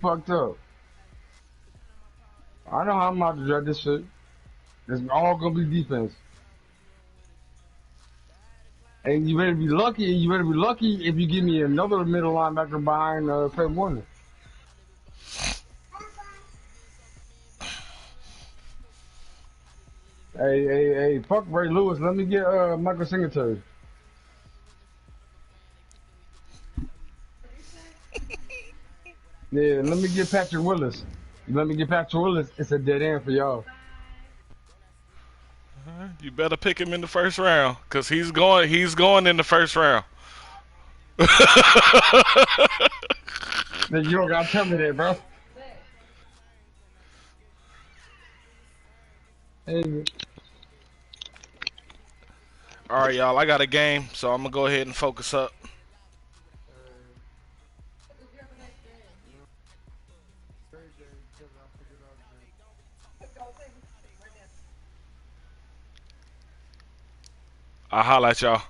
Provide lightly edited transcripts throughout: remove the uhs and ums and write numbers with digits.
fucked up. I know how I'm about to drag this shit. It's all gonna be defense. And you better be lucky. You better be lucky if you give me another middle linebacker behind Fred Warner. Hey, fuck Ray Lewis. Let me get Michael Singletary. Yeah, let me get Patrick Willis. Let me get Patrick Willis. It's a dead end for y'all. You better pick him in the first round, cause he's going. He's going in the first round. Then you don't gotta tell me that, bro. Hey, All right, y'all. I got a game, so I'm gonna go ahead and focus up. I'll holla at y'all.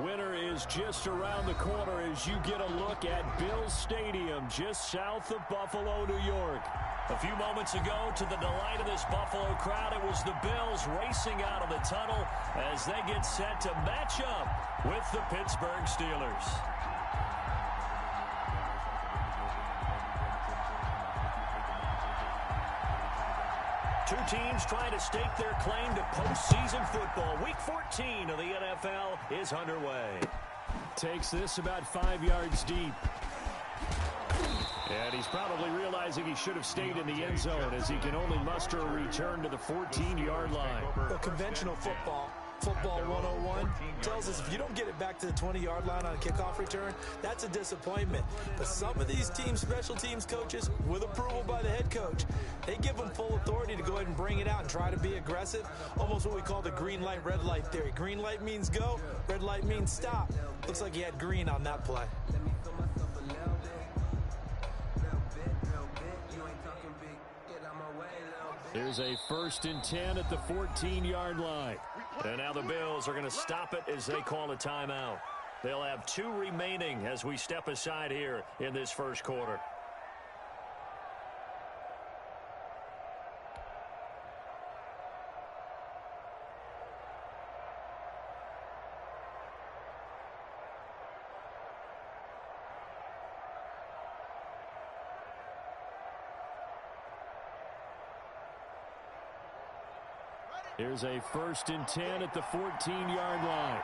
Winter is just around the corner as you get a look at Bills Stadium just south of Buffalo, New York. A few moments ago, to the delight of this Buffalo crowd, it was the Bills racing out of the tunnel as they get set to match up with the Pittsburgh Steelers. Two teams trying to stake their claim to postseason football. Week 14 of the NFL is underway. Takes this about 5 yards deep. And he's probably realizing he should have stayed in the end zone as he can only muster a return to the 14-yard line. The conventional football 101, tells us if you don't get it back to the 20-yard line on a kickoff return, that's a disappointment. But some of these teams, special teams coaches, with approval by the head coach, they give them full authority to go ahead and bring it out and try to be aggressive, almost what we call the green light, red light theory. Green light means go, red light means stop. Looks like he had green on that play. There's a 1st and 10 at the 14-yard line. And now the Bills are going to stop it as they call a timeout. They'll have 2 remaining as we step aside here in this first quarter. Here's a 1st and 10 at the 14-yard line.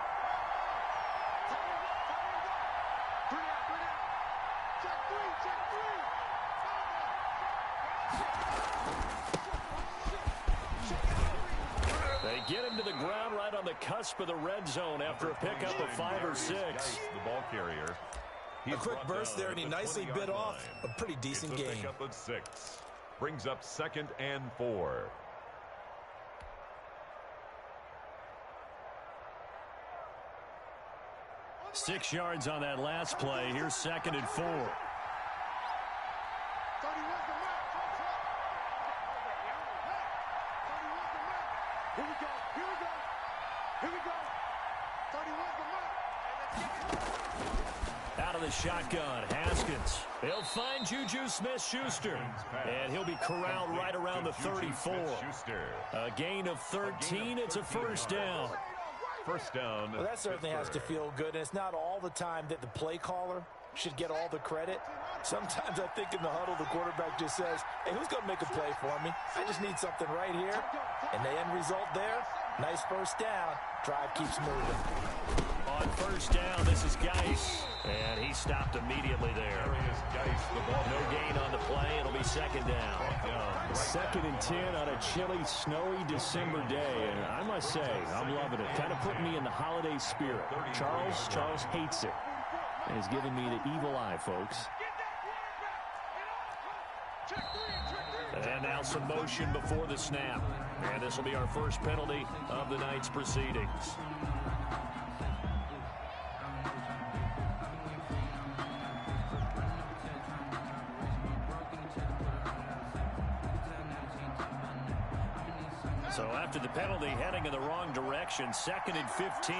They get him to the ground right on the cusp of the red zone after a pickup of 5 or 6. The ball carrier. A quick burst there, and he nicely bit off a pretty decent game. Pickup of 6. Brings up 2nd and 4. Six yards on that last play. Here's 2nd and 4. Out of the shotgun, Haskins. They'll find Juju Smith-Schuster, and he'll be corralled right around the 34. A gain of 13. It's a 1st down. First down. Well, that certainly has to feel good, and it's not all the time that the play caller should get all the credit. Sometimes I think in the huddle, the quarterback just says, hey, who's going to make a play for me? I just need something right here. And the end result there, nice 1st down. Drive keeps moving. On 1st down, this is Geis, and he stopped immediately there. No gain on the play. It'll be 2nd down. 2nd and 10 on a chilly, snowy December day, and I must say, I'm loving it. Kind of putting me in the holiday spirit. Charles hates it, and he's giving me the evil eye, folks. And now some motion before the snap, and this will be our first penalty of the night's proceedings. So after the penalty, heading in the wrong direction, 2nd and 15.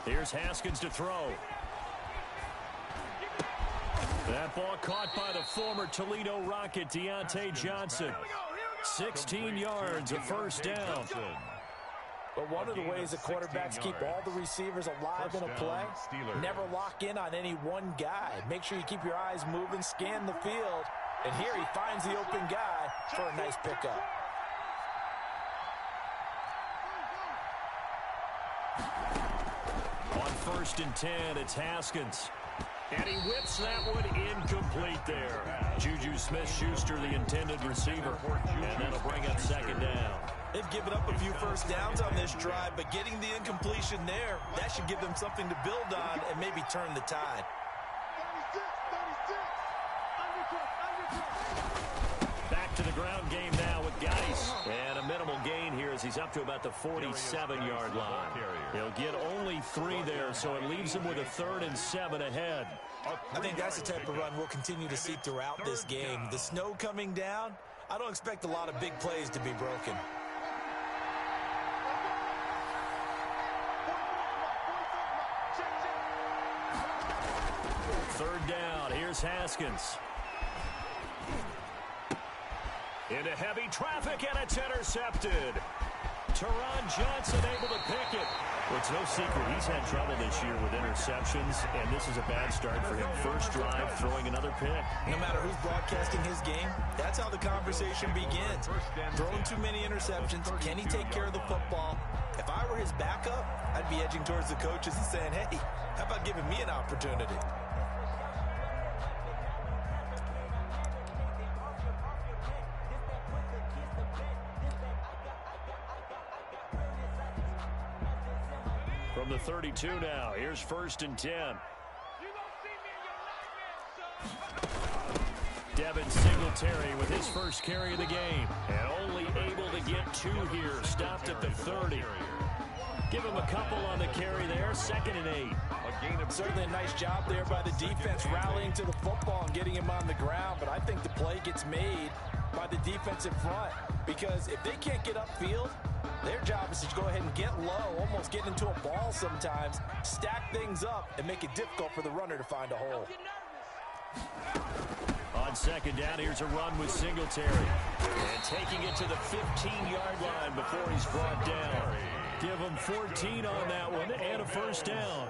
Here's Haskins to throw. That ball caught by the former Toledo Rocket, Deontay Johnson. 16 yards, a 1st down. But one of the ways the quarterbacks keep all the receivers alive in a play, never lock in on any one guy. Make sure you keep your eyes moving, scan the field, and here he finds the open guy for a nice pickup. On 1st and 10, it's Haskins. And he whips that one incomplete there. Juju Smith-Schuster, the intended receiver. And that'll bring up 2nd down. They've given up a few 1st downs on this drive, but getting the incompletion there, that should give them something to build on and maybe turn the tide. Back to the ground game now with Geis. And a minimal gain here as he's He's up to about the 47-yard line. He'll get only 3 there, so it leaves him with a 3rd and 7 ahead. I think that's the type of run we'll continue to see throughout this game. The snow coming down, I don't expect a lot of big plays to be broken. Third down, here's Haskins. Into heavy traffic, and it's intercepted. Teron Johnson able to pick it. Well, it's no secret he's had trouble this year with interceptions, and this is a bad start for him. First drive, throwing another pick. No matter who's broadcasting his game, that's how the conversation begins. Throwing too many interceptions, can he take care of the football? If I were his backup, I'd be edging towards the coaches and saying, hey, how about giving me an opportunity? From the 32 now, here's 1st and 10. Devin Singletary with his first carry of the game. And only able to get 2 here, stopped at the 30. Give him a couple on the carry there, 2nd and 8. Certainly a nice job there by the defense rallying to the football and getting him on the ground, but I think the play gets made by the defensive front because if they can't get upfield, their job is to go ahead and get low, almost get into a ball sometimes, stack things up, and make it difficult for the runner to find a hole. On 2nd down, here's a run with Singletary. And taking it to the 15-yard line before he's brought down. Give him 14 on that one and a 1st down.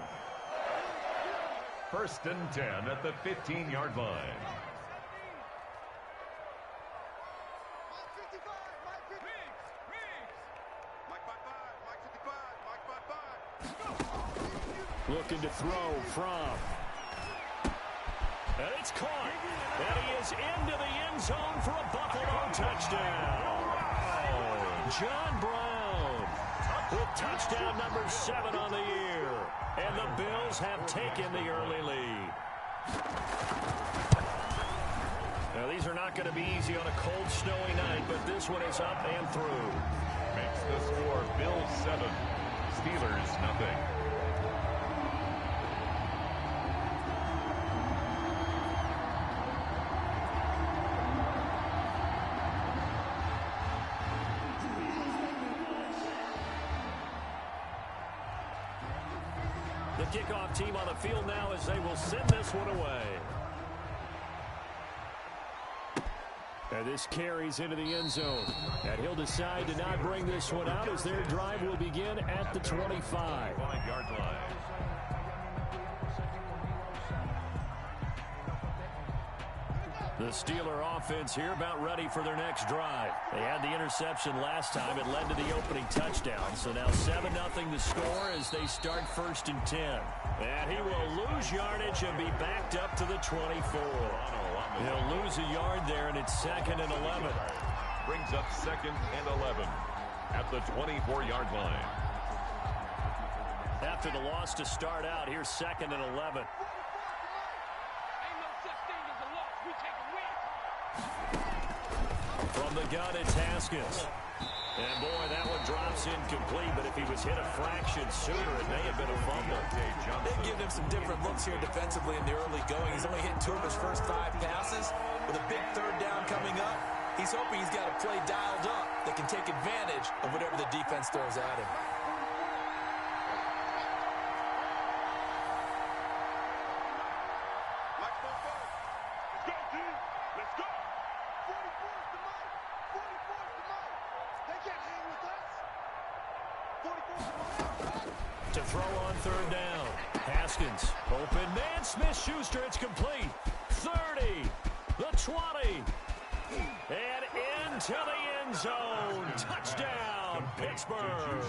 1st and 10 at the 15-yard line. Looking to throw from. And it's caught. And he is into the end zone for a Buffalo touchdown. John Brown with touchdown number 7 on the year. And the Bills have taken the early lead. Now, these are not going to be easy on a cold, snowy night, but this one is up and through. Makes the score Bills 7, Steelers nothing. The kickoff team on the field now as they will send this one away. And this carries into the end zone. And he'll decide to not bring this one out as their drive will begin at the 25-yard line. The Steeler offense here about ready for their next drive. They had the interception last time. It led to the opening touchdown. So now 7-0 the score as they start 1st and 10. And he will lose yardage and be backed up to the 24. He'll lose a yard there, and it's 2nd and 11. Brings up 2nd and 11 at the 24-yard line. After the loss to start out, here's 2nd and 11. From the gun, it's Haskins. And, boy, that one drops incomplete, but if he was hit a fraction sooner, it may have been a fumble. They've given him some different looks here defensively in the early going. He's only hit 2 of his first 5 passes. With a big 3rd down coming up, he's hoping he's got a play dialed up that can take advantage of whatever the defense throws at him. To throw on 3rd down. Haskins, open man, Smith-Schuster, it's complete. 30, the 20, and into the end zone. Touchdown, Pittsburgh.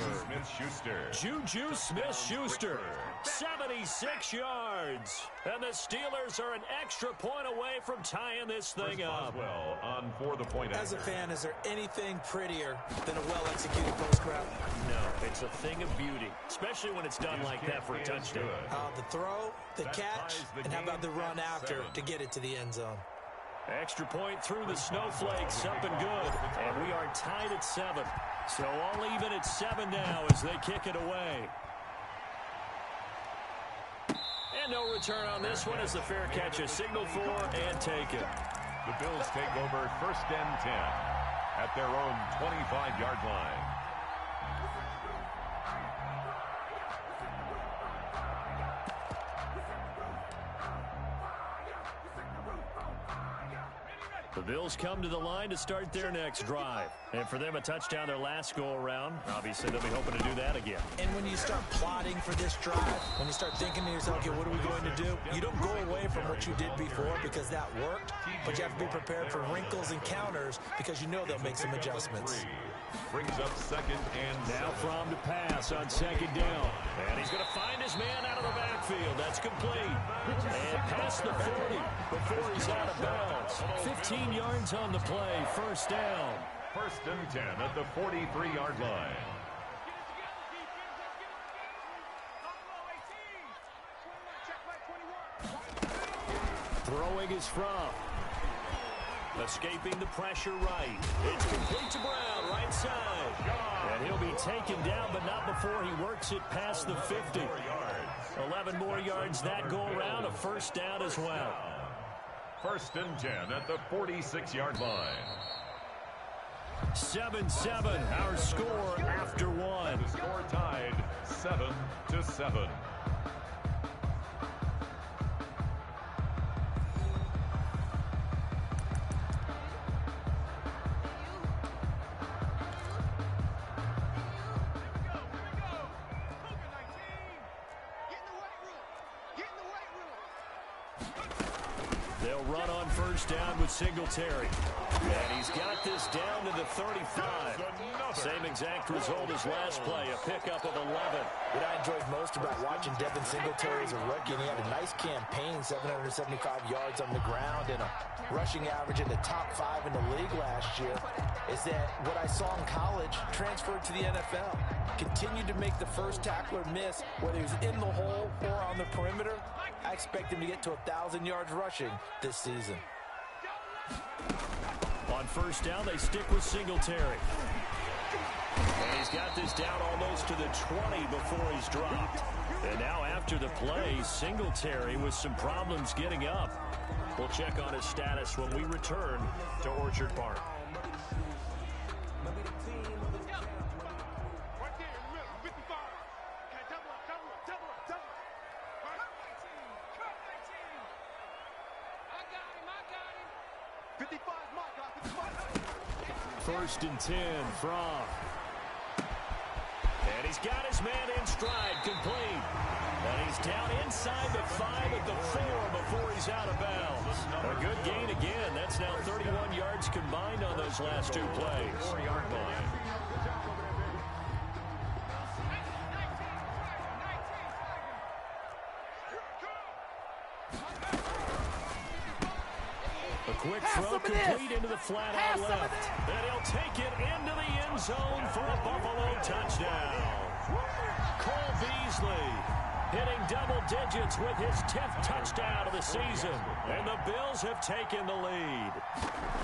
Juju Smith-Schuster, 76 yards. And the Steelers are an extra point away from tying this thing up. Well, on for the point. As a fan, is there anything prettier than a well-executed post route? No, it's a thing of beauty, especially when it's done like that for a touchdown. The throw, the catch, and how about the run after to get it to the end zone? Extra point through the snowflakes, up and good. And we are tied at 7. So all even at 7 now as they kick it away. And no return on this one as the fair catch is signaled for and taken. The Bills take over 1st and 10 at their own 25-yard line. The Bills come to the line to start their next drive. And for them, a touchdown their last go-around. Obviously, they'll be hoping to do that again. And when you start plotting for this drive, when you start thinking to yourself, okay, what are we going to do? You don't go away from what you did before because that worked, but you have to be prepared for wrinkles and counters because you know they'll make some adjustments. Brings up 2nd and Now from to pass on 2nd down. And he's going to find his man out of the backfield. That's complete. And past the 40 before he's out of bounds. 15 yards on the play. 1st down. 1st and 10 at the 43-yard line. Throwing is from. Escaping the pressure right. It's complete to Brown, right side. And he'll be taken down, but not before he works it past the 50. 11 more yards that go around, a 1st down as well. 1st and 10 at the 46-yard line. 7-7, our score after 1. The score tied 7-7. They'll run on 1st down with Singletary. And he's got this down to the 35. Same exact result as last play, a pickup of 11. What I enjoyed most about watching Devin Singletary as a rookie, and he had a nice campaign, 775 yards on the ground and a rushing average in the top 5 in the league last year, is that what I saw in college transferred to the NFL. Continued to make the first tackler miss, whether he was in the hole or on the perimeter. I expect him to get to 1,000 yards rushing this season. On 1st down, they stick with Singletary. And he's got this down almost to the 20 before he's dropped. And now after the play, Singletary with some problems getting up. We'll check on his status when we return to Orchard Park. First and 10 from. And he's got his man in stride, complete. And he's down inside the 5 at the 4 before he's out of bounds. A good gain again. That's now 31 yards combined on those last 2 plays. 4-yard line. A quick throw complete into the flat out left. And he'll take it into the end zone for a Buffalo touchdown. Cole Beasley hitting double digits with his 10th touchdown of the season. And the Bills have taken the lead.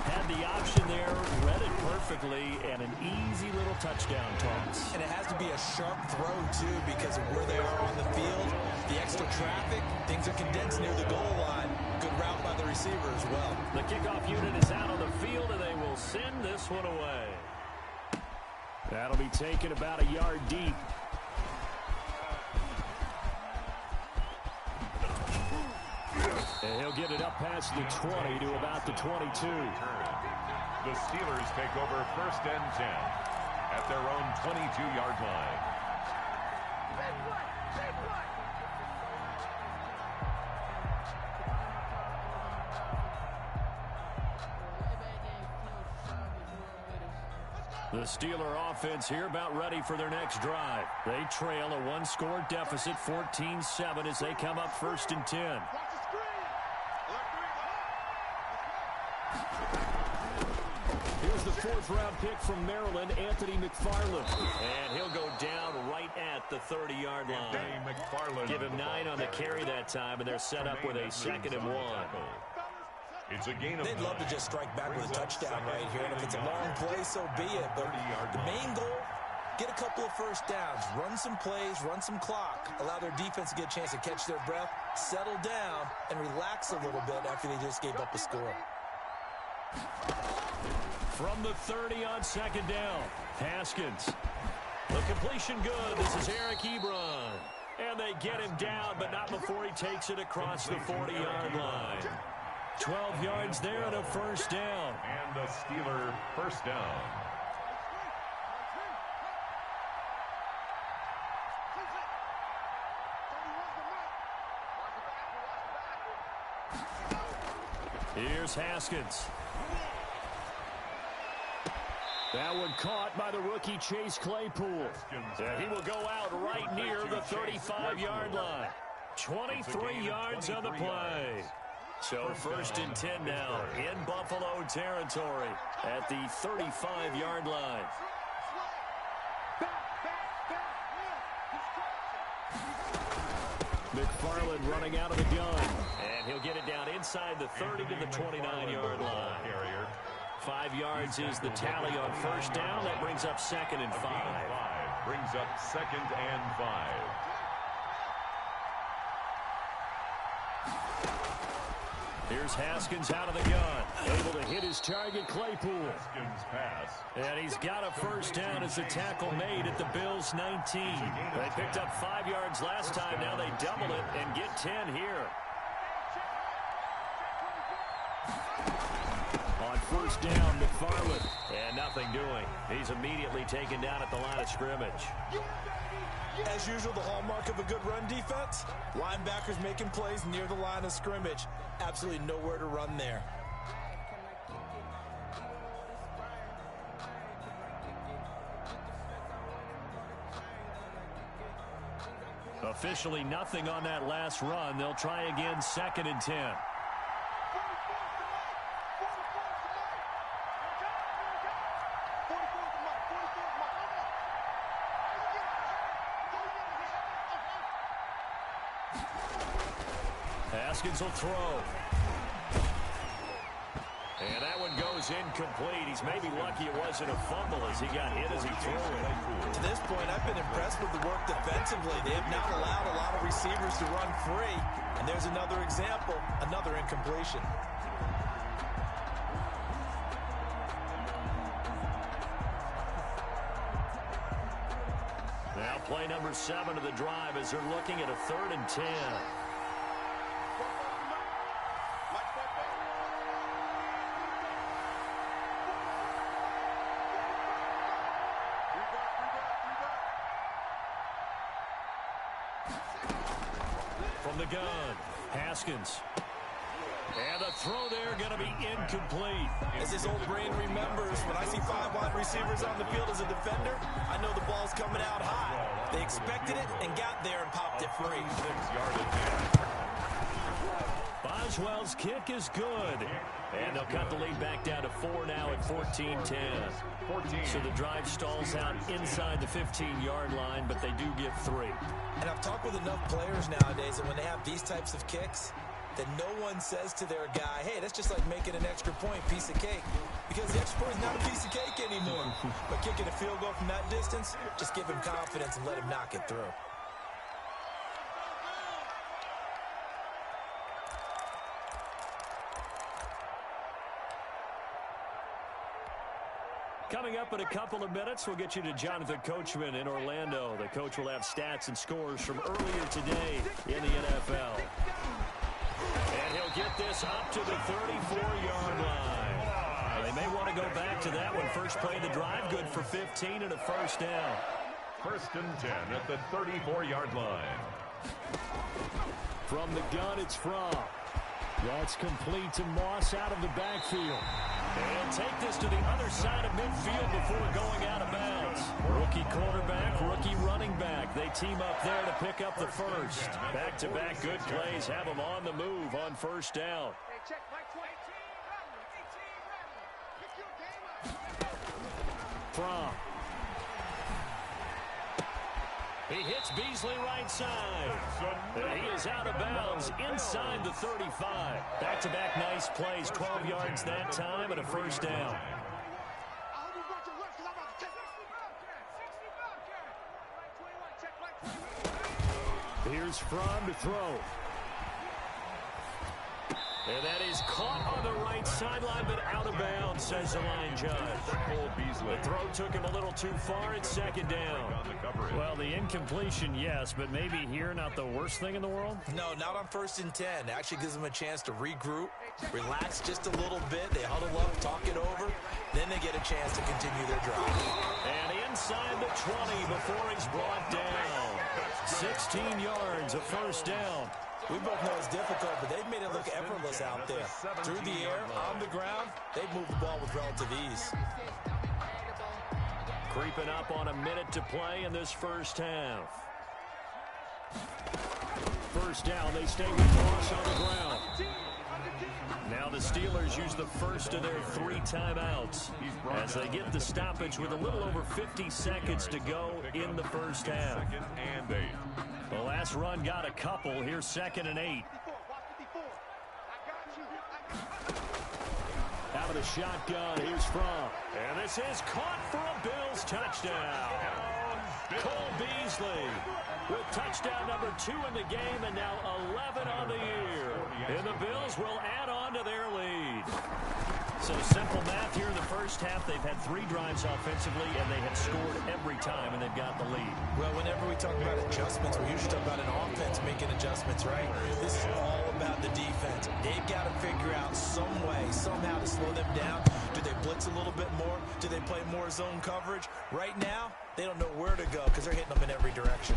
Had the option there, read it perfectly, and an easy little touchdown toss. And it has to be a sharp throw, too, because of where they are on the field. The extra traffic, things are condensed near the goal line. Good route by the receiver as well. The kickoff unit is out on the field, and they will send this one away. That'll be taken about a yard deep. And he'll get it up past the 20 to about the 22. The Steelers take over 1st and 10 at their own 22-yard line. The Steeler offense here about ready for their next drive. They trail a 1-score deficit, 14-7, as they come up 1st and 10. Here's the 4th-round pick from Maryland, Anthony McFarland. And he'll go down right at the 30-yard line. Give him 9 on the carry that time, and they're set up with a 2nd and 1. It's a gain of They'd love to just strike back with a touchdown right here, and if it's a long play, so be it. But the main goal, get a couple of first downs, run some plays, run some clock, allow their defense to get a chance to catch their breath, settle down, and relax a little bit after they just gave up a score. From the 30 on second down, Haskins. The completion good. This is Eric Ebron. And they get him down, but not before he takes it across the 40-yard line. 12 yards there and a first down. And the Steeler first down. Here's Haskins. That one caught by the rookie Chase Claypool. And he will go out right near the 35-yard line. 23 yards on the play. So first and 10 now in Buffalo territory at the 35-yard line. McFarland running out of the gun. And he'll get it down inside the 30 to the 29-yard line. 5 yards is the tally on first down. That brings up 2nd and 5. Brings up 2nd and 5. Here's Haskins out of the gun. Able to hit his target, Claypool. Haskins pass. And he's got a first down as the tackle made at the Bills' 19. They picked up 5 yards last time. Now they double it and get 10 here. On first down, McFarland. And nothing doing. He's immediately taken down at the line of scrimmage. As usual, the hallmark of a good run defense, linebackers making plays near the line of scrimmage. Absolutely nowhere to run there. Officially nothing on that last run. They'll try again, 2nd and 10. Haskins will throw. And that one goes incomplete. He's maybe lucky it wasn't a fumble as he got hit as he threw it. To this point, I've been impressed with the work defensively. They have not allowed a lot of receivers to run free. And there's another example, another incompletion. Now play number 7 of the drive as they're looking at a 3rd and 10. From the gun, Haskins. And the throw there going to be incomplete. As his old brain remembers, when I see 5 wide receivers on the field as a defender, I know the ball's coming out high. They expected it and got there and popped it free. 6 yardage. Boswell's kick is good. And they'll cut the lead back down to 4 now at 14-10. So the drive stalls out inside the 15-yard line, but they do get 3. And I've talked with enough players nowadays that when they have these types of kicks, that no one says to their guy, hey, that's just like making an extra point, piece of cake. Because the extra point is not a piece of cake anymore. But kicking a field goal from that distance, just give him confidence and let him knock it through. Coming up in a couple of minutes, we'll get you to Jonathan Coachman in Orlando. The coach will have stats and scores from earlier today in the NFL. And he'll get this up to the 34-yard line. They may want to go back to that one. First play of the drive, good for 15 and a first down. 1st and 10 at the 34-yard line. From the gun, it's Fromm. That's complete to Moss out of the backfield. And take this to the other side of midfield before going out of bounds. Rookie quarterback, rookie running back. They team up there to pick up the first. Back-to-back good plays have them on the move on first down. Fromm. He hits Beasley right side. And he is out of bounds inside the 35. Back-to-back nice plays, 12 yards that time and a first down. Here's Fromm to throw. And that is caught on the right sideline, but out of bounds, says the line judge. The throw took him a little too far. It's second down. Well, the incompletion, yes, but maybe here not the worst thing in the world? No, not on 1st and 10. Actually gives them a chance to regroup, relax just a little bit. They huddle up, talk it over. Then they get a chance to continue their drive. And inside the 20 before he's brought down. 16 yards, a first down. We both know it's difficult, but they've made it look effortless out there. Through the air, on the ground, they've moved the ball with relative ease. Creeping up on a minute to play in this first half. First down, they stay with Ross on the ground. Now the Steelers use the first of their 3 timeouts as they get the stoppage with a little over 50 seconds to go in the first half. The last run got a couple. Here's 2nd and 8. Out of the shotgun, here's Fromm. And this is caught for a Bills touchdown. Cole Beasley with touchdown number 2 in the game and now 11 on the year. And the Bills will add on to their lead. So simple math here in the first half. They've had 3 drives offensively, and they have scored every time, and they've got the lead. Well, whenever we talk about adjustments, we usually talk about an offense making adjustments, right? This is all about the defense. They've got to figure out some way, somehow to slow them down. Do they blitz a little bit more? Do they play more zone coverage? Right now, they don't know where to go because they're hitting them in every direction.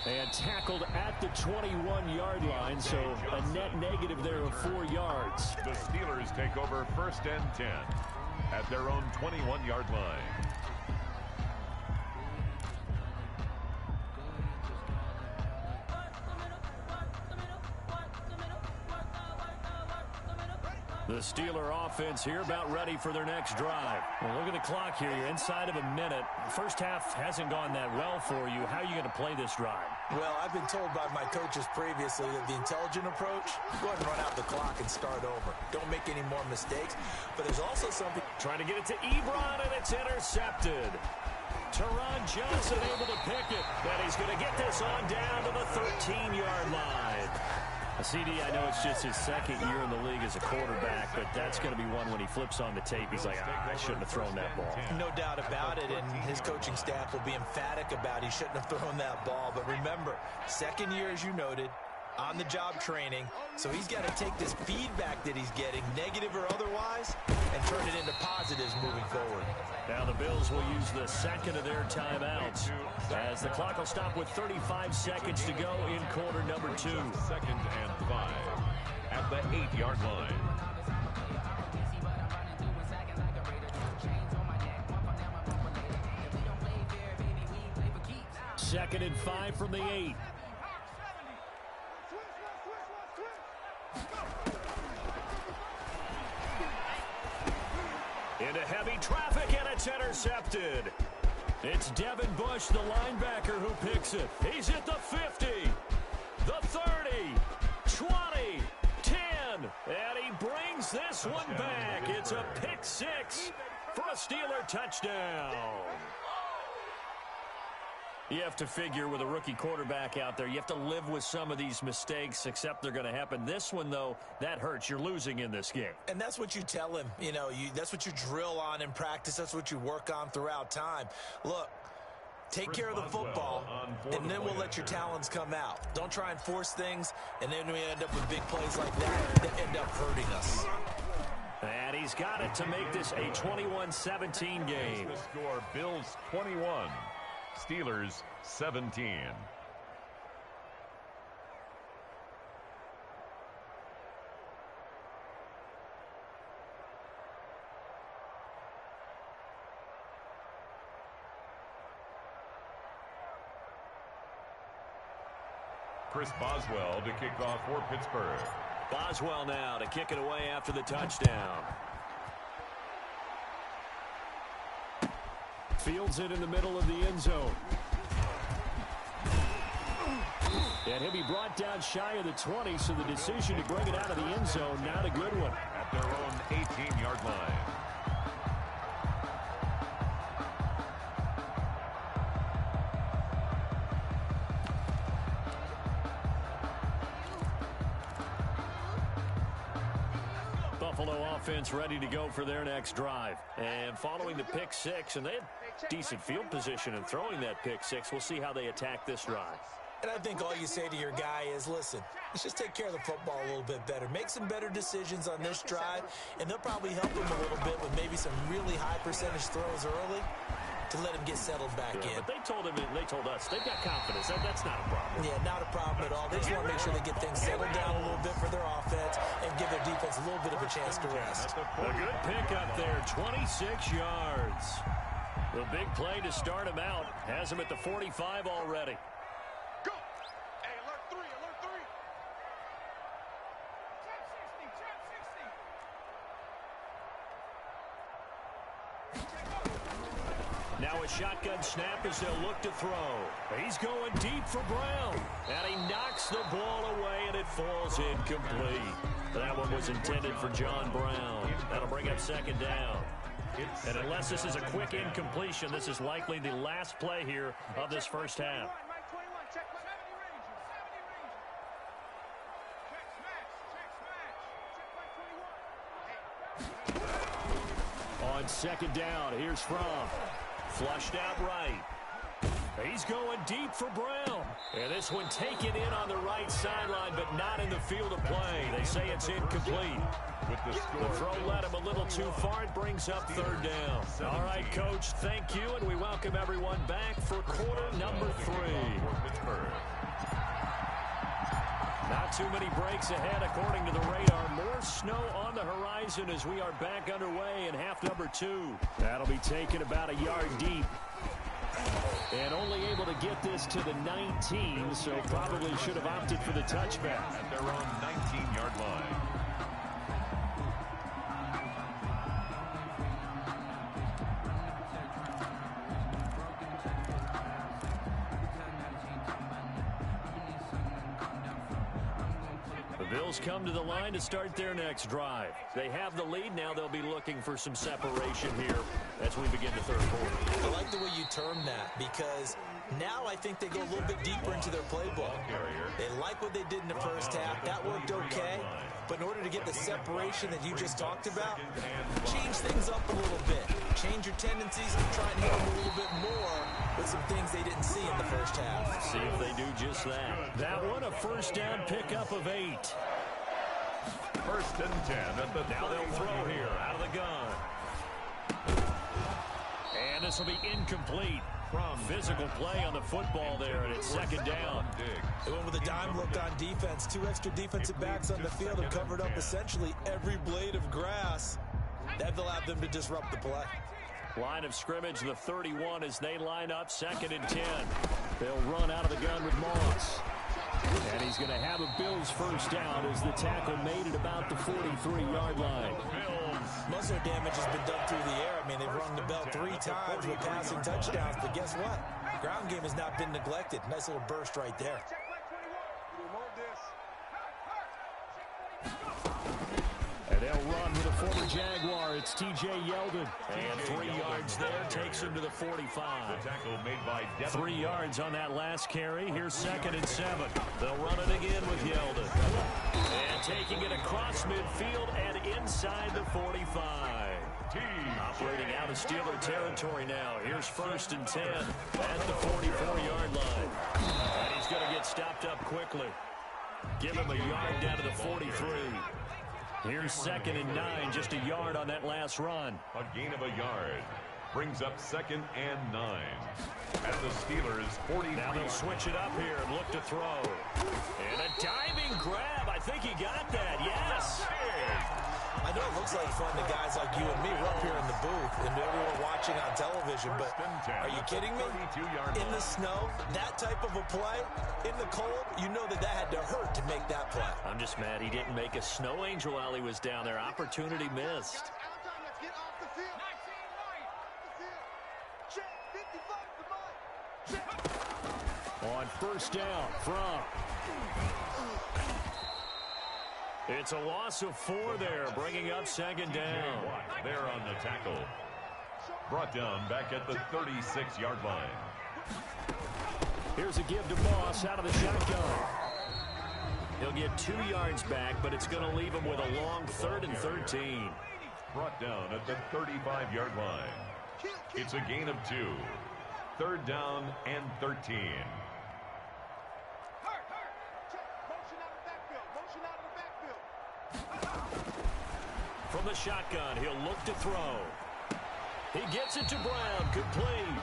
And tackled at the 21-yard line, so a net negative there of 4 yards. The Steelers take over 1st and 10 at their own 21-yard line. The Steeler offense here about ready for their next drive. Well, look at the clock here. You're inside of a minute. First half hasn't gone that well for you. How are you going to play this drive? Well, I've been told by my coaches previously that the intelligent approach, go ahead and run out the clock and start over. Don't make any more mistakes. But there's also something. Trying to get it to Ebron, and it's intercepted. Teron Johnson able to pick it. And he's going to get this on down to the 13-yard line. CD, I know it's just his 2nd year in the league as a quarterback, but that's going to be one when he flips on the tape. He's like, I shouldn't have thrown that ball. No doubt about it, and his coaching staff will be emphatic about he shouldn't have thrown that ball. But remember, 2nd year, as you noted, on-the-job training, so he's got to take this feedback that he's getting, negative or otherwise, and turn it into positives moving forward. Now the Bills will use the 2nd of their timeouts as the clock will stop with 35 seconds to go in quarter number 2. 2nd and 5 at the 8-yard line. Second and 5 from the 8. Into heavy traffic, and it's intercepted. It's Devin Bush, the linebacker, who picks it. He's at the 50, the 30, 20, 10, and he brings this one back. It's a pick 6 for a Steeler touchdown. You have to figure with a rookie quarterback out there, you have to live with some of these mistakes, except they're going to happen. This one, though, that hurts. You're losing in this game. And that's what you tell him. You know, that's what you drill on in practice. That's what you work on throughout time. Look, take care of the football, and then we'll let your talents come out. Don't try and force things, and then we end up with big plays like that end up hurting us. And he's got it to make this a 21-17 game. The score, Bills 21. Steelers 17. Chris Boswell to kick off for Pittsburgh. Boswell now to kick it away after the touchdown. Fields it in the middle of the end zone. And he'll be brought down shy of the 20, so the decision to bring it out of the end zone, not a good one. At their own 18-yard line. Buffalo offense ready to go for their next drive. And following the pick six, and they had decent field position in throwing that pick six. We'll see how they attack this drive. And I think all you say to your guy is, listen, let's just take care of the football a little bit better. Make some better decisions on this drive, and they'll probably help him a little bit with maybe some really high percentage throws early to let him get settled back in. But they told us they've got confidence. That's not a problem. Yeah, not a problem at all. They just want to make sure they get things settled down a little bit for their offense and give their defense a little bit of a chance to rest. A good pickup there, 26 yards. The big play to start him out has him at the 45 already. Now a shotgun snap as they'll look to throw. He's going deep for Brown. And he knocks the ball away, and it falls incomplete. That one was intended for John Brown. That'll bring up second down. And unless this is a quick incompletion, this is likely the last play here of this first half. On second down, here's Fromm. Flushed out right. He's going deep for Brown. And this one taken in on the right sideline, but not in the field of play. They say it's incomplete. The throw led him a little too far. It brings up third down. All right, Coach, thank you, and we welcome everyone back for quarter number 3. Not too many breaks ahead, according to the radar. More snow on the horizon as we are back underway in half number 2. That'll be taken about a yard deep. And only able to get this to the 19, so probably should have opted for the touchback. At their own 19-yard line. Bills come to the line to start their next drive. They have the lead. Now they'll be looking for some separation here as we begin the third quarter. I like the way you term that, because now I think they go a little bit deeper into their playbook. They like what they did in the first half. That worked okay. But in order to get the separation that you just talked about, change things up a little bit. Change your tendencies and try and hit them a little bit more with some things they didn't see in the first half. See if they do just that. That one, a first down pickup of 8. First and 10 at the now they'll throw here out of the gun. And this will be incomplete. From physical play on the football there, and it's second down. They went with a dime look on defense. 2 extra defensive backs on the field have covered up essentially every blade of grass. That allowed them to disrupt the play. Line of scrimmage, the 31 as they line up, second and 10. They'll run out of the gun with Moss. And he's going to have a Bills first down as the tackle made at about the 43-yard line. Most of their damage has been done through the air. I mean, they've rung the bell 3 times with passing touchdowns, but guess what? Ground game has not been neglected. Nice little burst right there. And they'll run with a former Jaguar. It's T.J. Yeldon. And 3 yards there takes him to the 45. The tackle made by 3 yards on that last carry. Here's second and 7. They'll run it again with Yeldon. And taking it across midfield and inside the 45. Operating out of Steeler territory now. Here's first and 10 at the 44-yard line. And he's going to get stopped up quickly. Give him a yard down to the 43. Here's second and 9, just a yard on that last run. A gain of a yard brings up second and 9 at the Steelers' 43. Now they'll switch it up here and look to throw. And a diving grab. I think he got that. Yes. I know it looks like fun to guys like you and me. We're up here in the booth and everyone watching on television, but are you kidding me? In the snow, that type of a play, in the cold, you know that had to hurt to make that play. I'm just mad he didn't make a snow angel while he was down there. Opportunity missed. On first down from. It's a loss of 4 there, bringing up second down. There on the tackle. Brought down back at the 36-yard line. Here's a give to Moss out of the shotgun. He'll get 2 yards back, but it's going to leave him with a long 3rd and 13. Brought down at the 35-yard line. It's a gain of 2. 3rd down and 13. From the shotgun, he'll look to throw. He gets it to Brown, complete.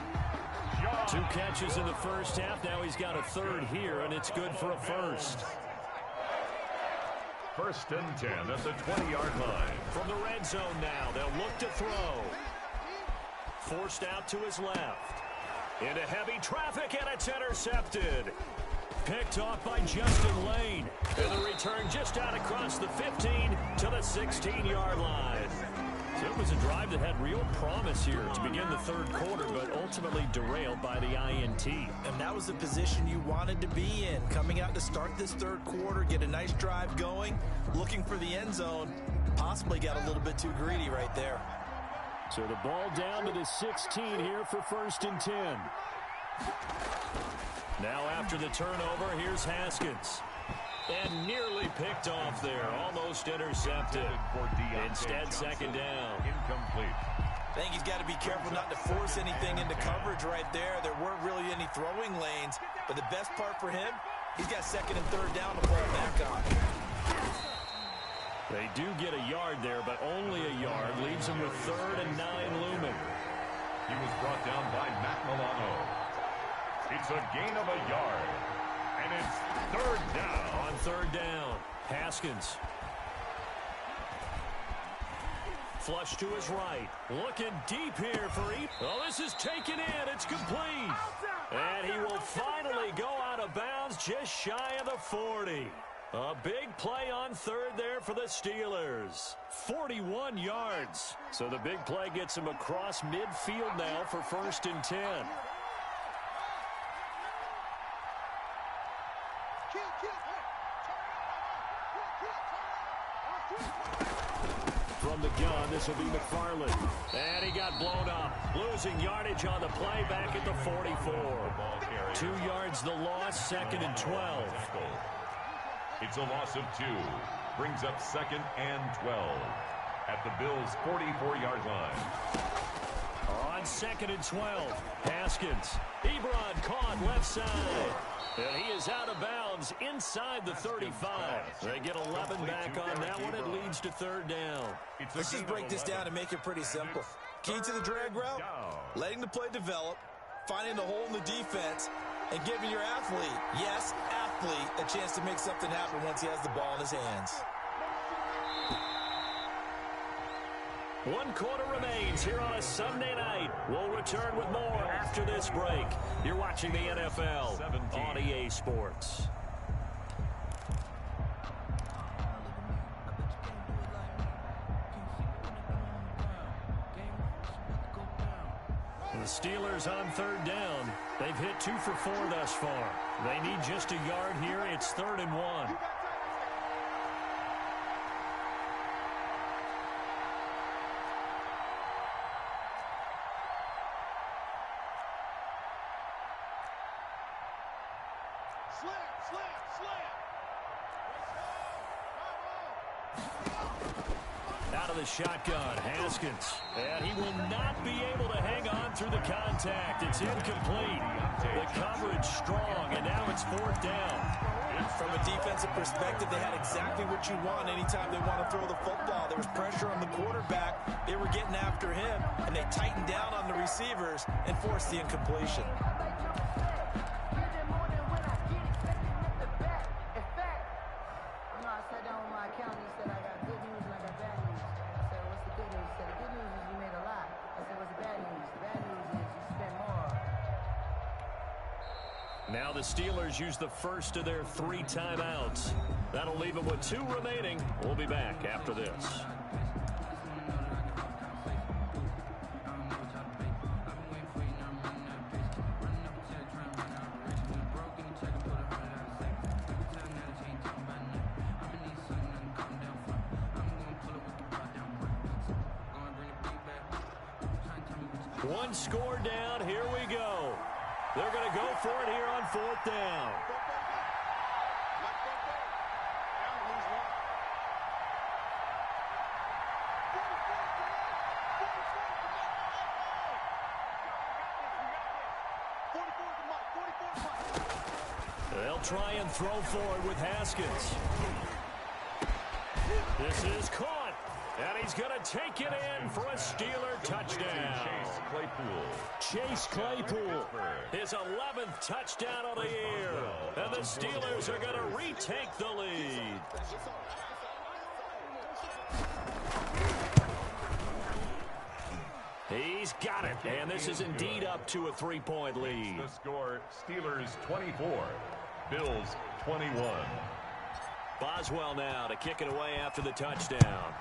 2 catches in the first half. Now he's got a 3rd here, and it's good for a 1st. 1st and 10 at the 20-yard line. From the red zone now, they'll look to throw. Forced out to his left. Into heavy traffic, and it's intercepted. Picked off by Justin Lane. And the return just out across the 15 to the 16-yard line. So it was a drive that had real promise here to begin the 3rd quarter, but ultimately derailed by the INT. And that was the position you wanted to be in. Coming out to start this 3rd quarter, get a nice drive going, looking for the end zone. Possibly got a little bit too greedy right there. So the ball down to the 16 here for 1st and 10. Now after the turnover, here's Haskins. And nearly picked off there. Almost intercepted. Instead, second down. Incomplete. I think he's got to be careful not to force anything into coverage right there. There weren't really any throwing lanes. But the best part for him, he's got 2nd and 3rd down to fall back on. They do get a yard there, but only a yard. Leaves him with 3rd and 9 looming. He was brought down by Matt Milano. It's a gain of a yard. And it's 3rd down. On 3rd down, Haskins. Flush to his right. Looking deep here for Oh, this is taken in. It's complete. And he will finally go out of bounds just shy of the 40. A big play on 3rd there for the Steelers. 41 yards. So the big play gets him across midfield now for 1st and 10. From the gun, this will be McFarland. And he got blown up. Losing yardage on the play back at the 44. 2 yards the loss, 2nd and 12. It's a loss of 2. Brings up 2nd and 12. At the Bills' 44-yard line. On 2nd and 12, Haskins. Ebron caught left side. And he is out of bounds inside the 35. They get 11 back on that one. It leads to 3rd down. Let's just break this down and make it pretty simple. Key to the drag route, letting the play develop, finding the hole in the defense, and giving your athlete, yes, athlete, a chance to make something happen once he has the ball in his hands. 1 quarter remains here on a Sunday night. We'll return with more after this break. You're watching the NFL on EA Sports. The Steelers on 3rd down. They've hit 2 for 4 thus far. They need just a yard here. It's 3rd and 1. Out of the shotgun, Haskins. And he will not be able to hang on through the contact. It's incomplete. The coverage strong, and now it's 4th down. From a defensive perspective, they had exactly what you want anytime they want to throw the football. There was pressure on the quarterback. They were getting after him, and they tightened down on the receivers and forced the incompletion. I sat down with my accountant and said I got good news and I got bad news. I said, what's the good news? He said, the good news is you made a lot. I said, what's the bad news? The bad news is you spent more. Now the Steelers use the first of their 3 timeouts. That'll leave them with 2 remaining. We'll be back after this. One score down. Here we go. They're going to go for it here on 4th down. They'll try and throw forward with Haskins. This is caught. And he's going to take it in for a Steeler touchdown. Chase Claypool, his 11th touchdown of the year. And the Steelers are going to retake the lead. He's got it. And this is indeed up to a 3-point lead. The score, Steelers 24, Bills 21. Boswell now to kick it away after the touchdown.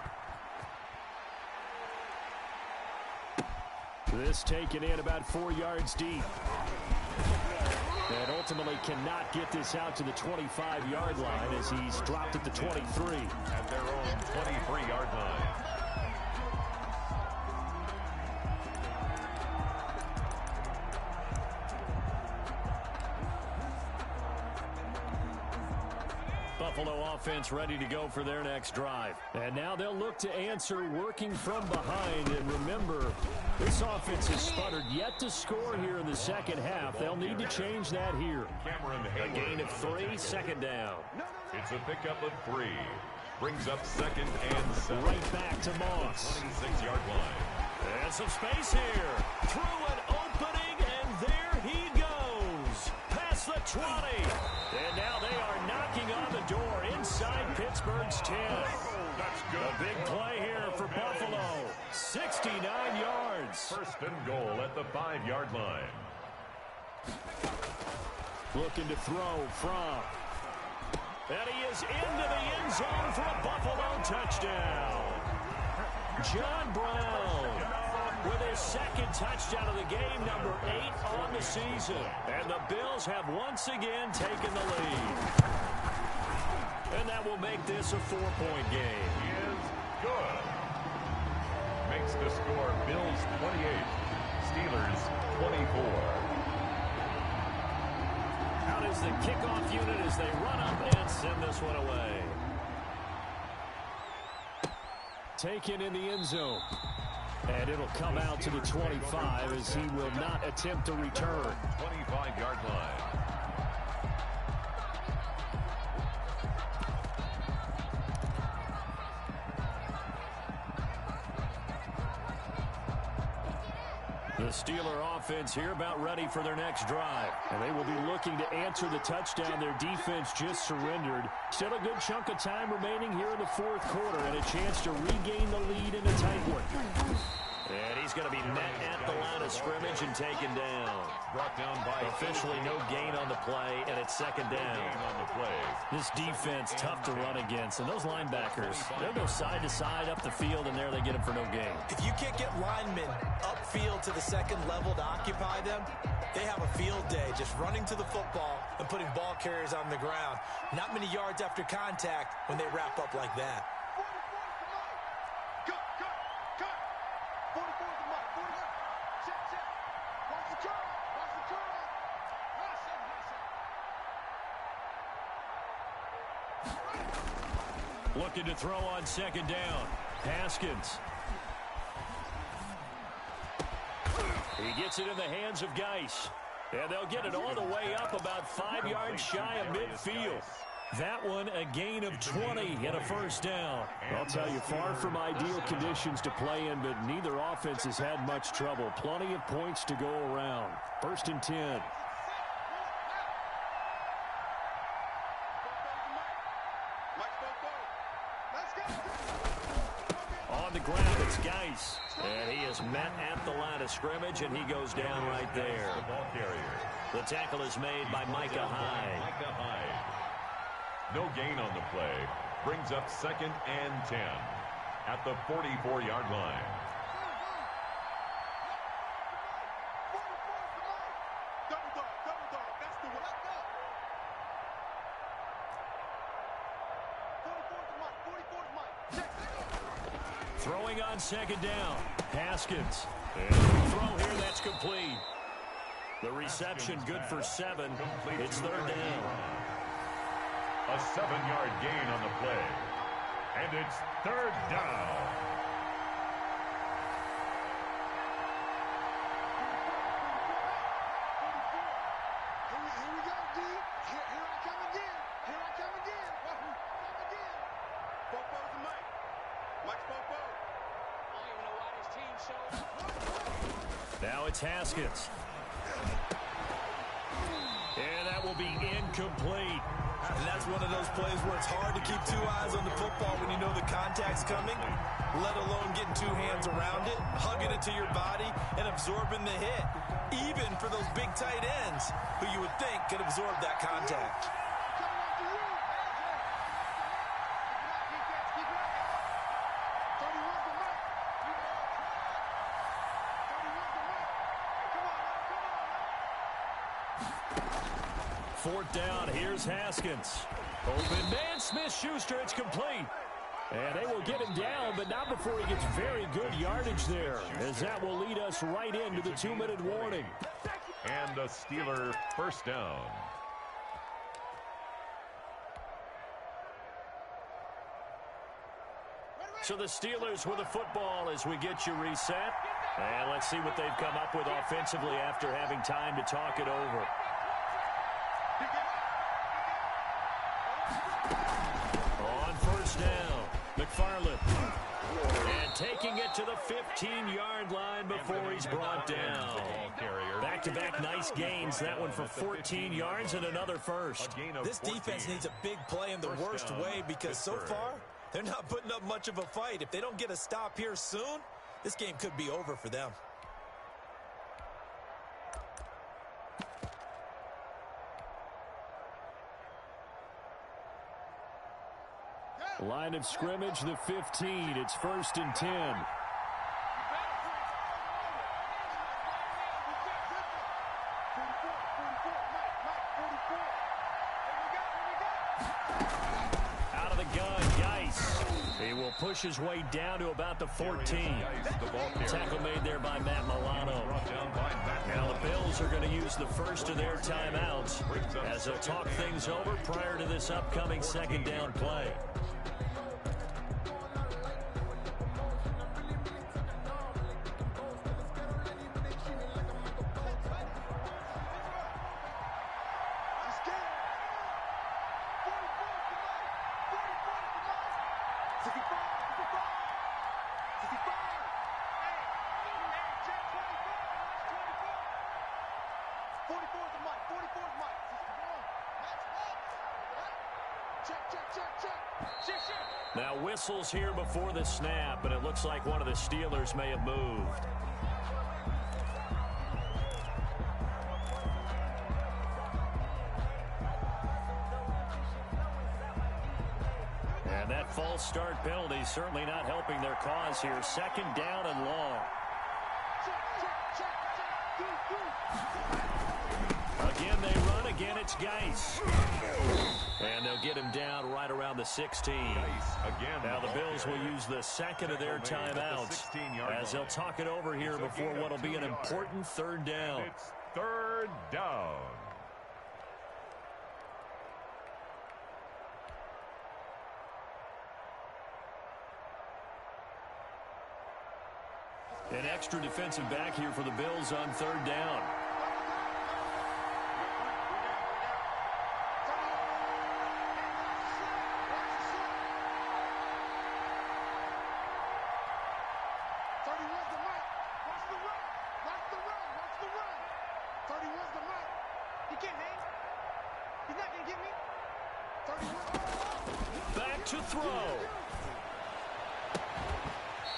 This taken in about 4 yards deep. And ultimately cannot get this out to the 25-yard line as he's dropped at the 23. At their own 23-yard line. Buffalo offense ready to go for their next drive. And now they'll look to answer working from behind. And remember, this offense has sputtered yet to score here in the second half. They'll need to change that here. A gain of 3, 2nd down. It's a pickup of 3. Brings up 2nd and 7. Right back to Moss. 26-yard line. And some space here. Through an opening, and there he goes. Past the 20. And now they are knocking on the door inside Pittsburgh's 10. That's good. A big play here for Buffalo. 69 yards. 1st and goal at the 5-yard line. Looking to throw from. And he is into the end zone for a Buffalo touchdown. John Brown with his 2nd touchdown of the game, number 8 on the season. And the Bills have once again taken the lead. And that will make this a 4-point game. He is good. Makes the score Bills 28, Steelers 24. Out is the kickoff unit as they run up and send this one away. Taken in the end zone. And it'll come out to the 25 as he will not attempt to return. 25-yard line. The Steeler offense here about ready for their next drive. And they will be looking to answer the touchdown their defense just surrendered. Still a good chunk of time remaining here in the 4th quarter and a chance to regain the lead in a tight one. And he's going to be met at the line of scrimmage and taken down. Brought down by officially no gain on the play, and it's 2nd down. On the play. This defense tough to run against, and those linebackers, they'll go side to side up the field, and there they get them for no gain. If you can't get linemen upfield to the 2nd level to occupy them, they have a field day just running to the football and putting ball carriers on the ground. Not many yards after contact when they wrap up like that. Looking to throw on 2nd down. Haskins. He gets it in the hands of Geis. And they'll get it all the way up about 5 yards shy of midfield. That one a gain of 20 and a 1st down. I'll tell you, far from ideal conditions to play in, but neither offense has had much trouble. Plenty of points to go around. 1st and 10. On the ground, it's Geis. And he is met at the line of scrimmage, and he goes down right there. The ball carrier. The tackle is made by Micah Hyde. No gain on the play. Brings up 2nd and 10 at the 44-yard line. Throwing on 2nd down. Haskins. And the throw here The reception good for 7. It's third down. A 7-yard gain on the play. And it's third down. Here we go, D. Here I come again. Here I come again. Popo's the mic. Mike's Popo. I don't even know why this team showed. Now it's Haskins. And that will be incomplete. And that's one of those plays where it's hard to keep 2 eyes on the football when you know the contact's coming, let alone getting 2 hands around it, hugging it to your body, and absorbing the hit. Even for those big tight ends, who you would think could absorb that contact. Fourth down, here's Haskins. Open man, Smith-Schuster, it's complete. And they will get him down, but not before he gets very good yardage there, as that will lead us right into the 2-minute warning. And a Steeler first down. So the Steelers with the football as we get you reset. And let's see what they've come up with offensively after having time to talk it over. On first down, McFarland. And taking it to the 15-yard line before he's brought down. Back-to-back nice gains. That one for 14 yards and another first. This defense needs a big play in the worst way because so far, they're not putting up much of a fight. If they don't get a stop here soon, this game could be over for them. Line of scrimmage, the 15. It's 1st and 10. Out of the gun, Geis. He will push his way down to about the 14. Tackle made there by Matt Milano. Now the Bills are going to use the first of their timeouts as they'll talk things over prior to this upcoming second down play. Now whistles here before the snap, but it looks like one of the Steelers may have moved. And that false start penalty certainly not helping their cause here. Second down and long. Again they run, again it's Geis. And they'll get him down right around the 16. Now the Bills will use the second of their timeouts as they'll talk it over here before what will be an important third down. It's third down. An extra defensive back here for the Bills on third down. Back to throw.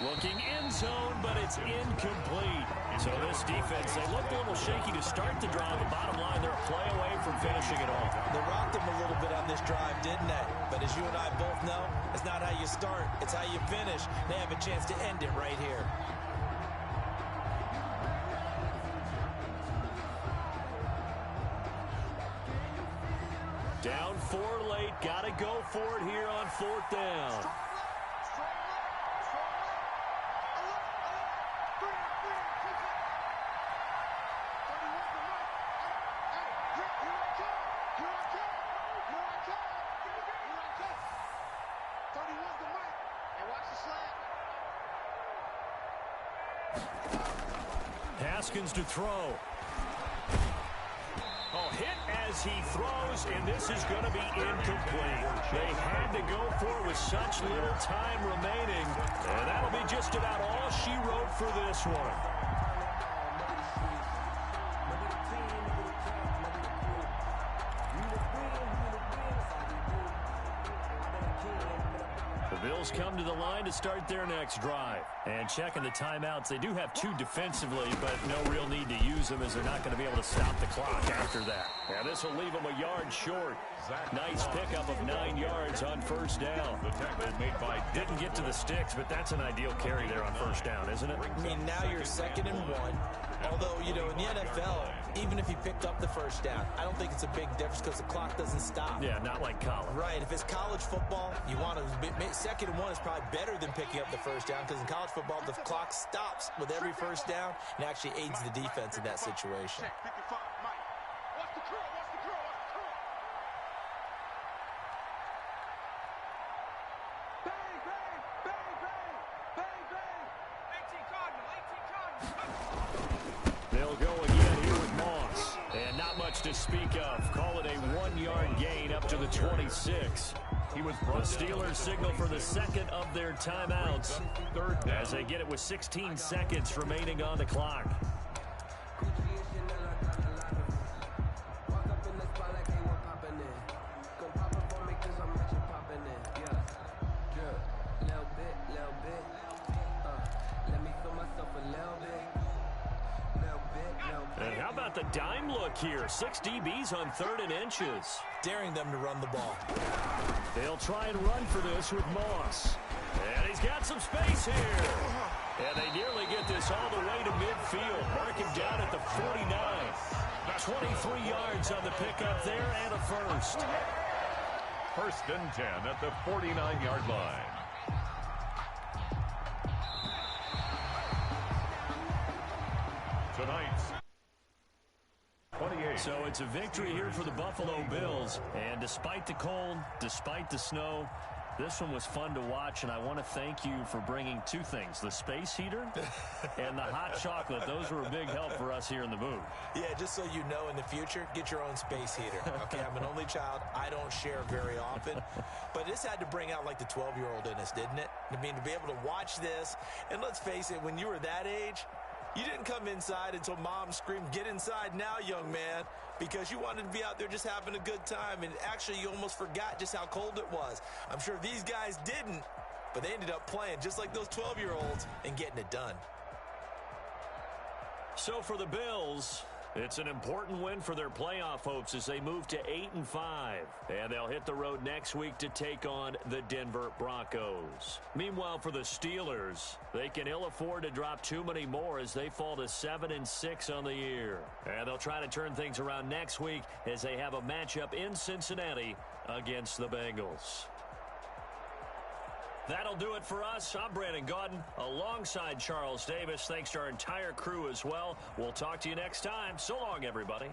Looking end zone, but it's incomplete. So this defense, they looked a little shaky to start the drive. The bottom line, they're a play away from finishing it off. They rocked them a little bit on this drive, didn't they? But as you and I both know, it's not how you start, it's how you finish. They have a chance to end it right here. Down 4 late, gotta go for it here on fourth down. Haskins to throw. Oh, hit as he throws, and this is going to be incomplete. They had to go for it with such little time remaining, and that'll be just about all she wrote for this one. The Bills come to the line to start their next drive. And checking the timeouts, they do have 2 defensively, but no real need to use them as they're not going to be able to stop the clock after that. And this will leave them a yard short. Nice pickup of 9 yards on first down. The tackle made by Didn't get to the sticks, but that's an ideal carry there on first down, isn't it? I mean, now you're 2nd and 1. Although, you know, in the NFL, even if he picked up the first down, I don't think it's a big difference because the clock doesn't stop. Yeah, not like college. Right. If it's college football, you want to 2nd and 1 is probably better than picking up the first down because in college football, the clock stops with every first down and actually aids the defense in that situation. What's the crew? What's the crew? What's the crew? Bang, bang, bang, bang, bang, bang. 18 Cardinal, 18 Cardinal. They'll go again here with Moss. And not much to speak of. Call it a 1-yard gain up to the 26. The Steelers signal for the second of their timeouts as they get it with 16 seconds remaining on the clock. And how about the dime look here? 6 DBs on 3rd and inches. Daring them to run the ball. They'll try and run for this with Moss. And he's got some space here. And they nearly get this all the way to midfield. Mark him down at the 49. 23 yards on the pickup there and a first. 1st and 10 at the 49-yard line. Tonight's 28. So it's a victory here for the Buffalo Bills. And despite the cold, despite the snow, this one was fun to watch, and I want to thank you for bringing 2 things, the space heater and the hot chocolate. Those were a big help for us here in the booth. Yeah, just so you know, in the future, get your own space heater. Okay, I'm an only child. I don't share very often. But this had to bring out, like, the 12-year-old in us, didn't it? I mean, to be able to watch this, and let's face it, when you were that age, you didn't come inside until Mom screamed, "Get inside now, young man," because you wanted to be out there just having a good time, and actually you almost forgot just how cold it was. I'm sure these guys didn't, but they ended up playing just like those 12-year-olds and getting it done. So for the Bills, it's an important win for their playoff hopes as they move to 8-5. And they'll hit the road next week to take on the Denver Broncos. Meanwhile, for the Steelers, they can ill afford to drop too many more as they fall to 7-6 on the year. And they'll try to turn things around next week as they have a matchup in Cincinnati against the Bengals. That'll do it for us. I'm Brandon Gaudin alongside Charles Davis. Thanks to our entire crew as well. We'll talk to you next time. So long, everybody.